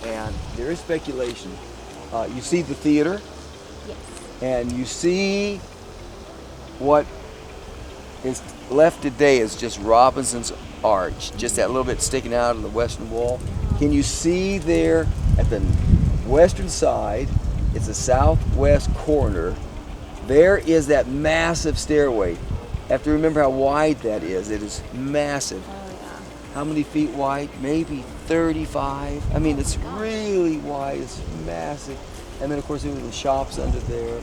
And there is speculation. You see the theater, Yes. and you see what is left today is just Robinson's Arch, just that little bit sticking out of the western wall. Can you see there at the western side, it's the southwest corner, there is that massive stairway. You have to remember how wide that is. It is massive. Oh, yeah. How many feet wide? Maybe 35. I mean, it's really wide. It's massive. And then, of course, there were the shops under there.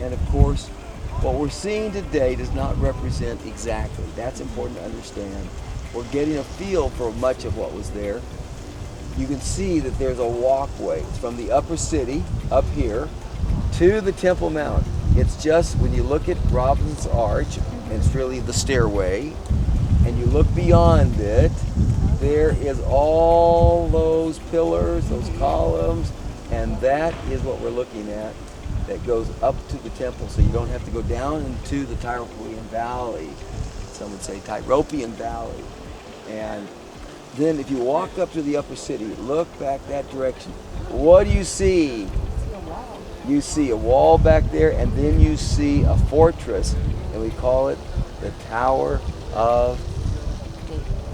And, of course, what we're seeing today does not represent exactly. That's important to understand. We're getting a feel for much of what was there. You can see that there's a walkway. It's from the upper city, up here, to the Temple Mount. It's just, when you look at Robinson's Arch, and it's really the stairway, and you look beyond it, there is all those pillars, those columns, and that is what we're looking at that goes up to the temple, so you don't have to go down into the Tyropoean Valley. Some would say Tyropoean Valley. And then if you walk up to the upper city, look back that direction, what do you see? See a wall. You see a wall back there, and then you see a fortress, and we call it the Tower of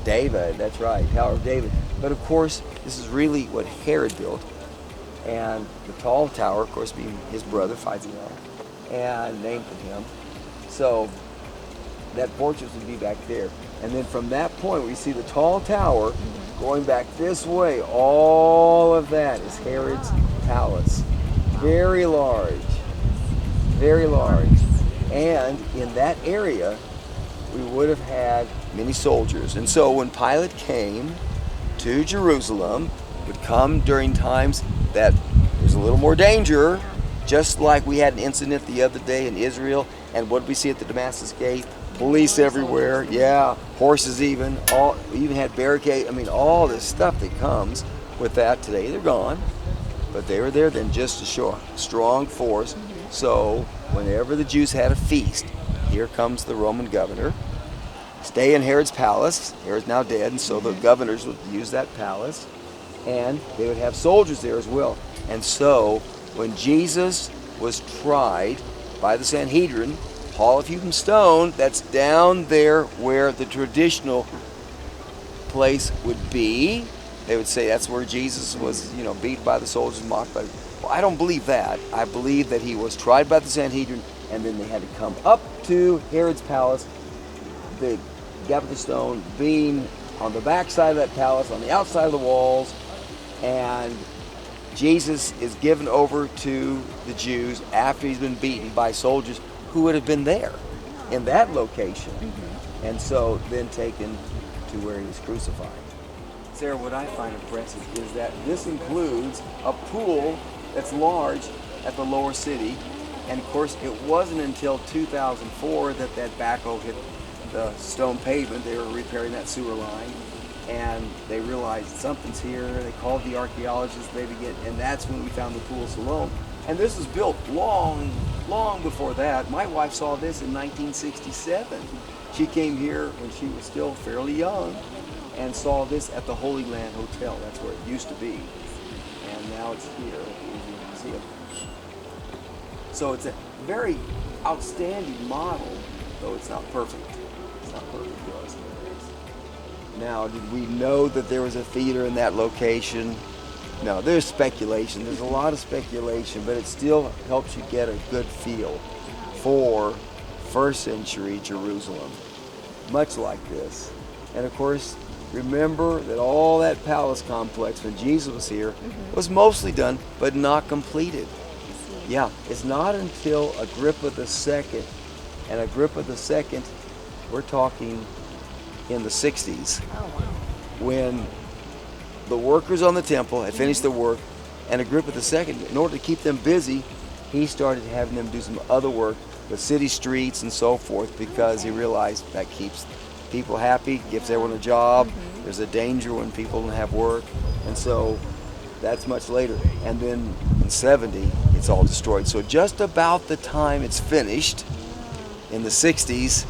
David. That's right, Tower of David. But of course, this is really what Herod built. And the tall tower, of course, being his brother, Phazion, and named for him. So that fortress would be back there. And then from that point, we see the tall tower going back this way. All of that is Herod's palace. Very large, very large. And in that area, we would have had many soldiers. And so when Pilate came to Jerusalem, would come during times that there's a little more danger, just like we had an incident the other day in Israel. And what did we see at the Damascus gate? Police everywhere, yeah, horses even, we even had barricade. I mean, all this stuff that comes with that today, they're gone. But they were there then just to show a strong force. So whenever the Jews had a feast, here comes the Roman governor, stay in Herod's palace. Herod's now dead, and so the governors would use that palace. And they would have soldiers there as well. And so when Jesus was tried by the Sanhedrin, Hall of Hewn Stone, that's down there where the traditional place would be. They would say that's where Jesus was, beat by the soldiers, mocked by. Well, I don't believe that. I believe that he was tried by the Sanhedrin, and then they had to come up to Herod's palace, the gap of the stone being on the back side of that palace, on the outside of the walls, and Jesus is given over to the Jews after he's been beaten by soldiers who would have been there in that location, and so then taken to where he was crucified. Sarah, what I find impressive is that this includes a pool that's large at the lower city, and of course it wasn't until 2004 that backhoe hit the stone pavement. They were repairing that sewer line, and they realized something's here. They called the archaeologists, and that's when we found the pool of Siloam. And this was built long before that. My wife saw this in 1967. She came here when she was still fairly young and saw this at the Holy Land Hotel. That's where it used to be. And now it's here at the Museum Museum. So it's a very outstanding model, though it's not perfect. It's not perfect for us. Now, did we know that there was a theater in that location? No, there's speculation. There's a lot of speculation, but it still helps you get a good feel for first century Jerusalem, much like this. And of course, remember that all that palace complex when Jesus was here was mostly done, but not completed. Yeah, it's not until Agrippa II, and Agrippa II, we're talking in the 60s, when the workers on the temple had finished their work, and Agrippa II, in order to keep them busy, he started having them do some other work, the city streets and so forth, because he realized that keeps people happy, gives everyone a job. There's a danger when people don't have work, and so that's much later. And then in 70, it's all destroyed. So just about the time it's finished, in the 60s,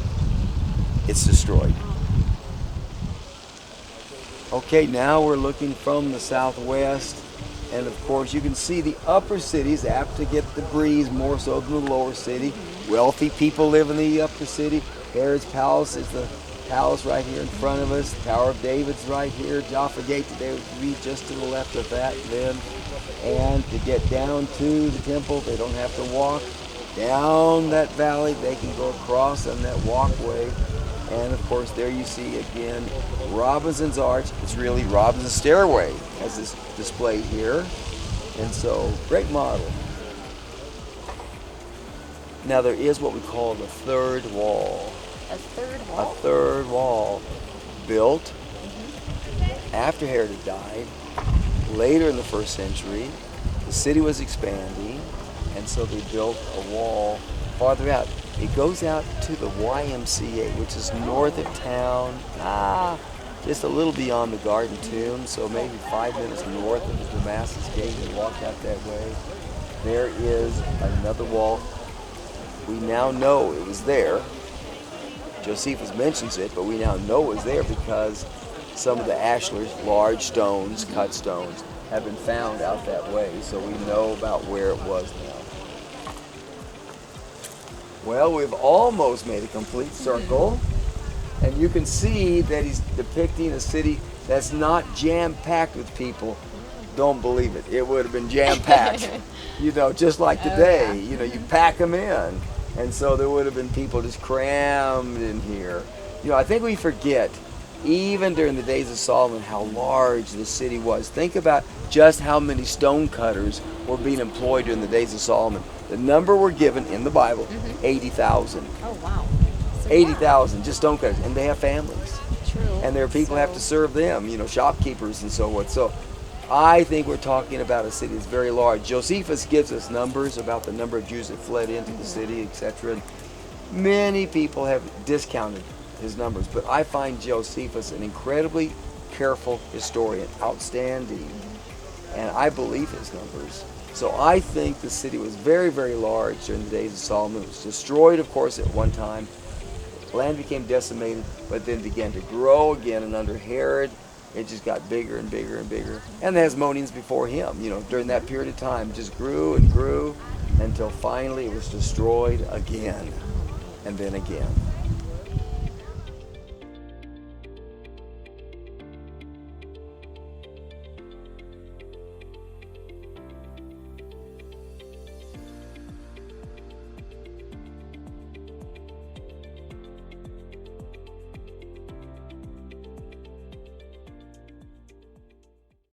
it's destroyed. Okay, now we're looking from the southwest And of course, you can see the upper cities apt to get the breeze more so than the lower city. Wealthy people live in the upper city. Herod's palace is the palace right here in front of us. Tower of David's right here. Jaffa Gate today would be just to the left of that then. And to get down to the temple, they don't have to walk down that valley. They can go across on that walkway. And of course, there you see again Robinson's Arch. It's really Robinson's Stairway as this displayed here. And so, great model. Now there is what we call the third wall. A third wall? A third wall built after Herod had died, later in the 1st century. The city was expanding, and so they built a wall farther out. It goes out to the YMCA, which is north of town, just a little beyond the Garden Tomb, so maybe 5 minutes north of the Damascus Gate. And walk out that way. There is another wall. We now know it was there. Josephus mentions it, but we now know it was there because some of the ashlars, large stones, cut stones, have been found out that way, so we know about where it was now. Well, we've almost made a complete circle, and you can see that he's depicting a city that's not jam-packed with people. Don't believe it. It would have been jam-packed, just like today. You pack them in. And so there would have been people just crammed in here. I think we forget, even during the days of Solomon, how large the city was. Think about just how many stone cutters were being employed during the days of Solomon. The number we're given in the Bible, 80,000. Oh, wow. So 80,000, just stone cutters. And they have families. True. And there are people who have to serve them, shopkeepers and so forth. So I think we're talking about a city that's very large. Josephus gives us numbers about the number of Jews that fled into the city, etc. Many people have discounted his numbers, but I find Josephus an incredibly careful historian, outstanding, and I believe his numbers. So I think the city was very, very large during the days of Solomon. It was destroyed, of course, at one time. Land became decimated, but then began to grow again, and under Herod, it just got bigger and bigger and bigger. And the Hasmoneans before him, during that period of time, just grew and grew until finally it was destroyed again and then again.